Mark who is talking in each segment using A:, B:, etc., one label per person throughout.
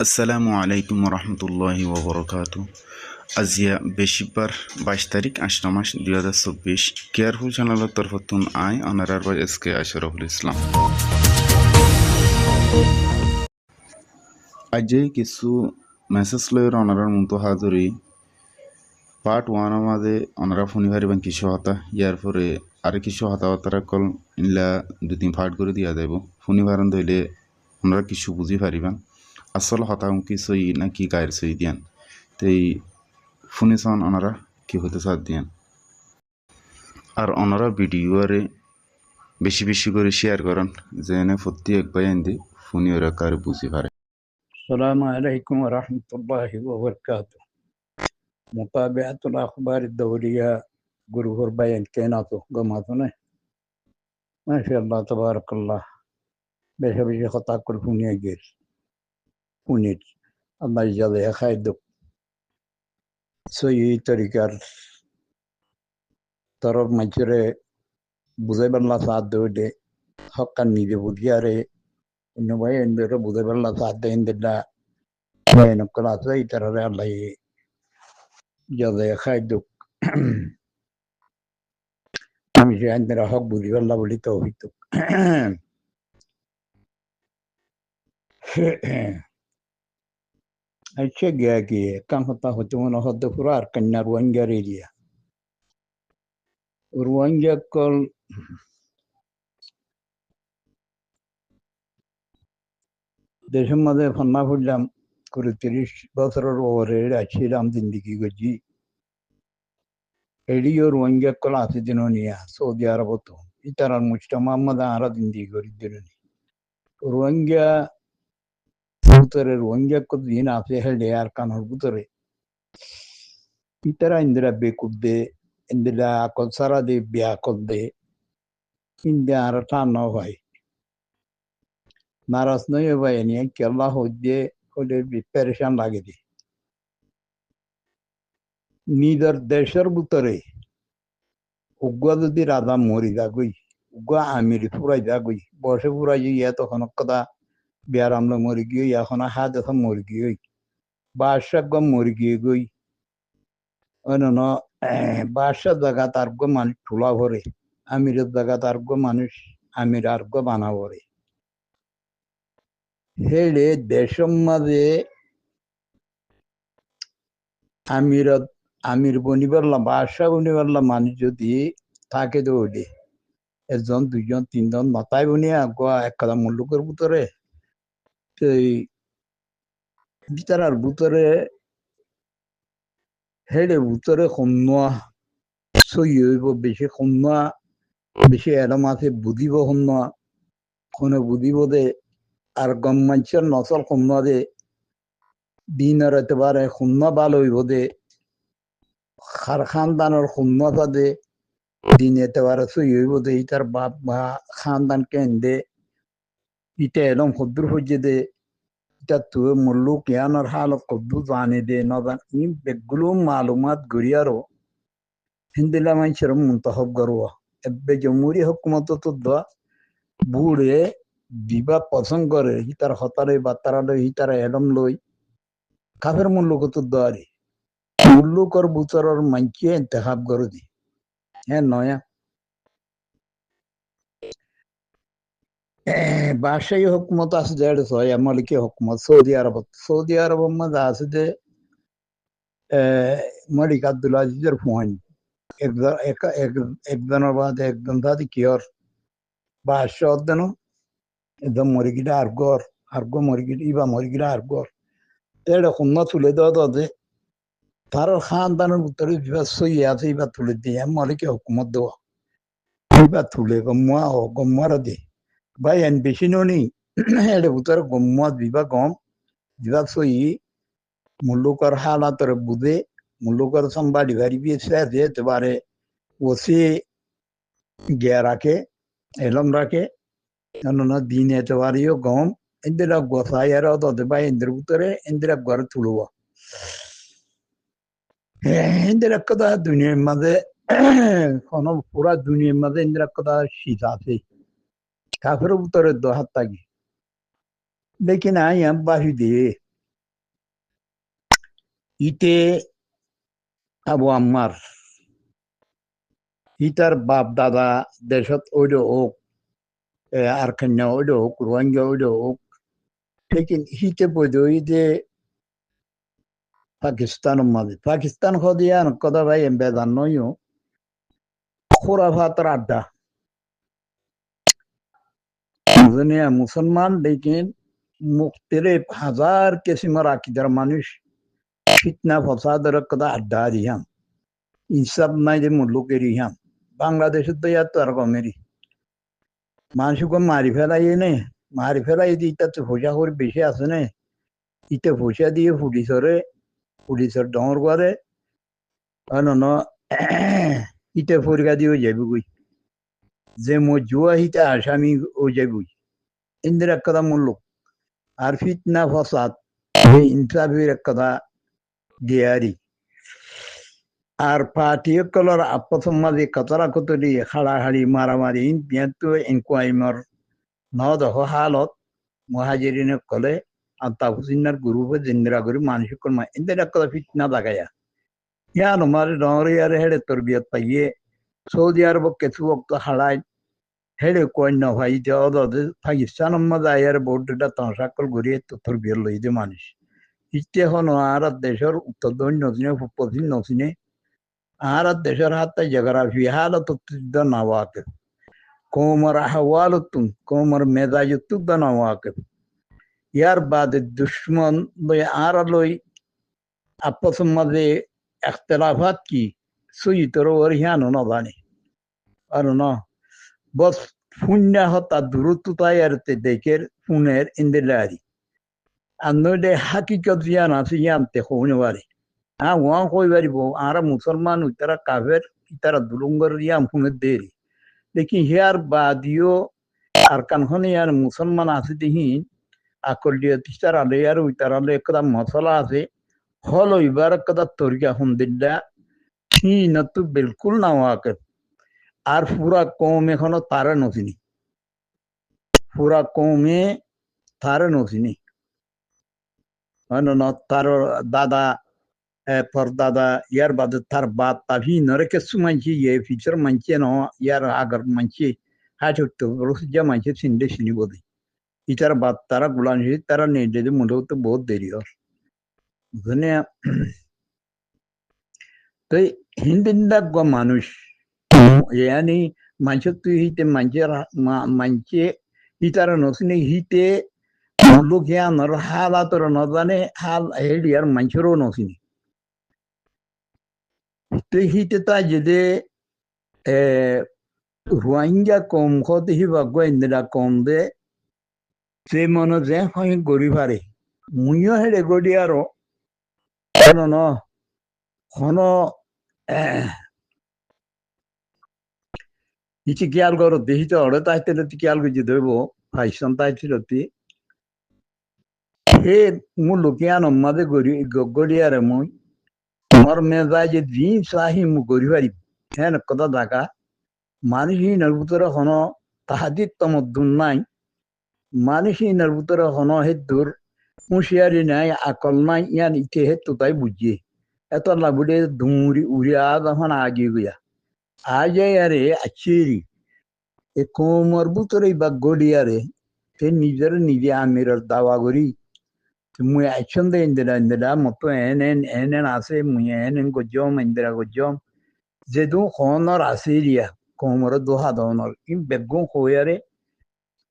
A: আসসালামু আলাইকুম রহমতুল্লাহি ওবরকাতু। আজিয়া বেশিবার 22 তারিখ 8 মাস 2024 কেয়ারফুল চ্যানেলের তরফতুন আই অনারার by S K Ashraful Islam. আজে কিছু মেসেজ লয়ের অনারার মতো হাজরি পার্ট ওয়ানের মাঝে অনারা ফোনি ভারিবান কিছু হতা ইয়ার পরে আরে কিছু হতাবার্তারা কল ইনলা 2-3 পার্ট করে দিয়া যাইব। ফোনি ভারণ ধইলে ওনারা কিছু বুঝি পারিবান আসল হতা কি সই না কি গায়ের সই দিয়ান তেই ফোনে চান ওনারা কি হতে সাথ দিয়ান আর ওনারা ভিডিওরে বেশি বেশি করে শেয়ার করেন যেন প্রত্যেক বাইন্দি ফোনে ওরা কার বুঝি পারে।
B: السلام عليكم ورحمة الله وبركاته. متابعة الأخبار الدولية جروهر بيان كيناتو قماتنا ما شاء الله تبارك الله. بيش بيش خطا كل فوني أجير فونيت الله يجزاه خير. سوي طريقة طرف مجرى بوزي بالله سعد دودي حقا نيجي بودياري إنه بيان بيرو بوزي بالله سعد دين دلا بيان كل أسوي ترى الله يجزاه خير. আমি যে আইনদের হক বুঝি আল্লাহ বলি তৌফিক তো। আচ্ছা গিয়া গিয়ে কান হতা হতে মনে হতে পুরো আর কন্যা রোহিঙ্গার এরিয়া রোহিঙ্গা কল দেশের মধ্যে ফান্না ফুটলাম করে 30 বছরের ওরে ছিলাম জিন্দিগি করছি এডিও রোহিঙ্গা কল আছে দিন নিয়া সৌদি আরব তো ইতারার মুস্তা মোহাম্মদ আরা জিন্দিগি করি দিন রোহিঙ্গা ভিতরে রোহিঙ্গা কত দিন আছে হেলে আর কানোর ভিতরে ইতারা ইন্দিরা বেকুব দে ইন্দিরা আকল সারা দে বিয়াকল দে ইন্দিরা আর টান হয় নারাজ নয় ভাই নিয়ে কেল্লা হইতে হলে প্যারেশান লাগে দি নিজের দেশের ভিতরে উগ্র যদি রাজা মরি যাগই উগ্র আমির ফুরাই যাগই বসে ফুরাই ইয়া তখন কথা বিয়ার আমরা মরি গিয়ে এখন হাত এখন মরি গিয়ে বাদশাহ গম মরি গিয়ে গই অন্য বাদশাহ জায়গা তার গো মানুষ ঠুলা ভরে আমিরের জায়গা তার গো মানুষ আমির আর গো বানা ভরে হেলে দেশের মাঝে আমির বনিবারলাম বাদশাহ বনিবারলাম মানুষ যদি থাকে দৌড়ে 1 জন 2 জন 3 জন মাথায় বনিয়া গোয়া এক কথা মুল্লুকের ভিতরে সেই বিচারার ভিতরে হেডে ভিতরে সন্নোয়া সই হইব বেশি সন্নোয়া বেশি এরম আছে বুঝিব সন্নোয়া কোনো বুঝিব দে আর গম মানুষের নচল সন্নোয়া দে দিন আর একেবারে সন্নোয়া ভালো হইব দে খানদানের সন্নোয়া দে দিন একেবারে সই হইব দে ইটার বাপ বা খানদান কেন্দ্রে ইটা এরম সদ্দুর হইছে দে ইটা তুই মুল্লুক ইয়ানোর হালত কদ্দু জানে দে নজান ই বেগুলো মালুমাত গড়িয়ারও হিন্দিলা মানুষের মুন্তহব গরুয়া এবে জমুরি হুকুমত তো দা বুড়ে বিবাহ পছন্দ করে হিতার হতারে বাতারা লই হিতার এলম লই কাফের মুল্লুক তো দারি মুল্লুকর বুচরর মানকে ইন্তেখাব করে দি হ্যাঁ নয়া বাদশাহী হুকুমত আছে দেড় ছয় মালিকি হুকুমত সৌদি আরব মধ্যে আছে যে মালিক আব্দুল আজিজের ফোন একজনের বাদে একজন দাদি কিয়র বাদশাহ দেন একদম মরি গিলা আর গো মরি গিলা ইবা মরি গিলা আর গর এটা খুন্না তুলে দেওয়া দে তার খানদানের ভিতরে বিবা সই আছে ইবা তুলে দিয়ে মালিকি হুকুমত দেওয়া ইবা তুলে গম্মারা দে ভাই এন বেশি নি এর ভিতরে গম্মা দিবা গম দিবা সই মুল্লুকর হালাতর বুঝে মুল্লুকর সম্বাড়ি ভারি বিয়ে যেতে পারে ওসি গিয়া রাখে এলম রাখে দিন এতে পারিও গম ইন্দিরা গোসাই আর দতে ভাই ইন্দির ভিতরে ইন্দিরা ঘর তুলব ইন্দিরা কথা দুনিয়ার মাঝে কোন পুরা দুনিয়ার মাঝে ইন্দিরা কথা শীত আছে কাফের ভিতরে দহাত থাকি দেখি না বাসি দিয়ে ইতে আবু আম্মার ইতার বাপ দাদা দেশত ওইডো হোক আর কন্যা ওইডো হোক রোহিঙ্গা ওইডো হোক লেকিন হিতে বইদই যে পাকিস্তান হদিয়ান কথা ভাই বেদান নইও খুরাফাতের আড্ডা দুনিয়া মুসলমান লেকিন মুখতেলিফ হাজার কিসিমের আকিদার মানুষ ফিতনা ফসাদের কথা আড্ডা দিয়াম ইনসাফ নাই যে মুল্লুকের ইহাম বাংলাদেশের তো ইয়ার তো আর কমেরই মানুষকে মারি ফেলাই দিয়ে ইটাতে পয়সা করে বেশি আছে না ইতে পয়সা দিয়ে পুলিশের ডর করে ন ইতে পরীক্ষা দিয়ে যাবি গই যে মজুয়া হিতে আসামি ও যাবি ইন্দিরা কথা মুল্লুক আর ফিতনা ফসাদ ইনসাফের কথা দিয়ারি আর পার্টি কলর আপস মাঝে কতরা কতরি হাড়াহাড়ি মারামারি বিয়াতো ইনকোয়াইমর নদহ হালত মহাজিরিনে কলে আন্তাহুসিনার গ্রুপে জিন্দিরা করি মানসিক কর্মা ইন্দিরা কথা ফিতনা লাগায়া ইয়ান আমার ডরে আর হেড়ে তরবিয়ত পাইয়ে সৌদি আরব কিছু বক্ত হাড়াই হেড়ে কন্য ভাই যে পাকিস্তান মাঝে আয়ার বোর্ডটা তংসাকল ঘুরিয়ে তো তরবিয়ত লই যে মানুষ ইচ্ছে হন আর দেশের উত্তর দক্ষিণ নচিনে পশ্চিম নচিনে আর দেশের হাতে জেগ্রাফি হালত নাওয়াকে কোমর আহওয়ালতুন কোমর মেজাজুত নাওয়াকে ইয়ার বাদে দুশ্মন লই আর লই আপস মাঝে এখতলাফাত কি সুইতর ওর হিয়ানো না জানে আর না বস শূন্য হতা দূরত্বতায় আর দেখের ফুনের ইন্দিলারি আর নইলে হাকিকত জিয়ান আছে ইয়ানতে হইনে পারে ওয়া কই পারিব আর মুসলমান তারা কাফের তারা দুলুঙ্গর ইয়াম ফুনে দেরি লেকিন হিয়ার বাদিও আর কানখনে আর মুসলমান আছে দিহিন আকল দিয়ে তিস্তার আলে আর উইতার আলে একটা মশলা আছে হল এবার একটা তরিকা হমদিল্লা তো বিলকুল না ওয়াকে আর পুরা কম এখনো তারা নচিনি পুরা কমে তারা নচিনি তার দাদা পরদাদা ইয়ার বাদে তার বাপ তাভি নরে কিছু মানছি ইয়ে ফিচার মানছে ন ইয়ার আগর মানছে হাট হতো রসিজা মানছে সিন্ডে সিনি বোধে ইটার বাদ তারা গুলান তারা নেই যদি মূলত তো বহুত দেরি হয় বুঝলে তো হিন্দিন্দা গ মানুষ ইয়ানি মানুষ তুই হিতে মানছে ইতারা নসিনে হিতে লোক ইয়ানোর হালাতর নজানে হাল হেডি আর মানুষেরও নসিনি তো হিতে তা যদি রোহিঙ্গা কম খতে হিবা গোয়েন্দিরা কম দে সে মনে যে হয় গড়ি পারে মুইও হেডে গড়ি আরো ন হন ইচি কিয়াল করো দেখিতে অড়ে তাইতে কিয়াল গুজি দেব ফাইসন তাইতে হে মু লোকিয়ান মাঝে গড়িয়ারে মুই আমার মেজায় যে দিন চাহি মু গড়ি পারি হ্যাঁ কথা দেখা মানুষের ভিতরে হন তাহাদির তমদ্দুন নাই মানুষের ভিতরে হন হে দূর হুঁশিয়ারি নাই আকল নাই ইয়ান ইতে হে তো তাই বুঝিয়ে এত লাগুড়ে ধুমুরি উড়িয়া যখন আগিয়ে গিয়া আজে আরে আচিরি এ কোমর ভিতরে বা গড়িয়ারে সে নিজে আমিরের দাওয়া করি মুই আইসন দে ইন্দিরা মতো এন আছে মুই এন গজম ইন্দিরা গজম যেদু হনর আসিরিয়া কোমর দোহা দনর ইন বেগুন হইয়ারে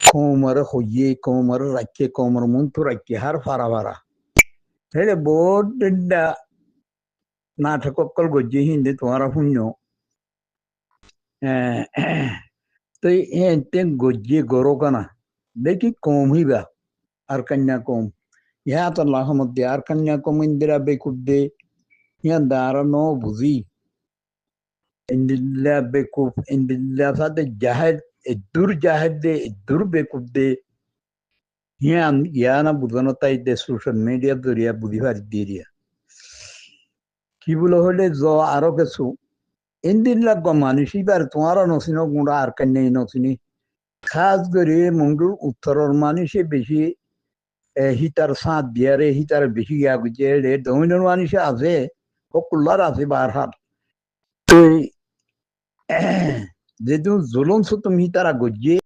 B: কোমর হইয়ে কোমর রাখে কোমর মুন্তু রাখে হার ফারা হেলে বোর্ড নাটক অকল গজ্জি হিন্দি তোমারা শূন্য তো এতে গজ্জি গরো কানা দেখি কম হইবা আর কন্যা কম ইহা তো লাহমদ আর কন্যা কম ইন্দিরা বেকুব দে ইহা দাঁড়া ন বুঝি ইন্দিল্লা বেকুব ইন্দিল্লা সাথে জাহেদ দূর জাহেদ দে দূর বেকুব দে ইয়ান ইয়ানা বুঝানো তাই দে সোশ্যাল মিডিয়া দরিয়া বুঝি পারি দিয়ে কি বলে হলে জ আরো কিছু ইন্দিল্লা গ মানুষ এবার তোমারও নচিন গুঁড়া আর কন্যাই নচিনি খাস করে মঙ্গল উত্তরের মানুষে বেশি হিটার সাঁত বিয়ারে হিটার বেশি গিয়া গুছে দমিনের মানুষে আছে কুল্লার আছে বারহার তো যেহেতু জুলুম সুতুম হিতারা গজিয়ে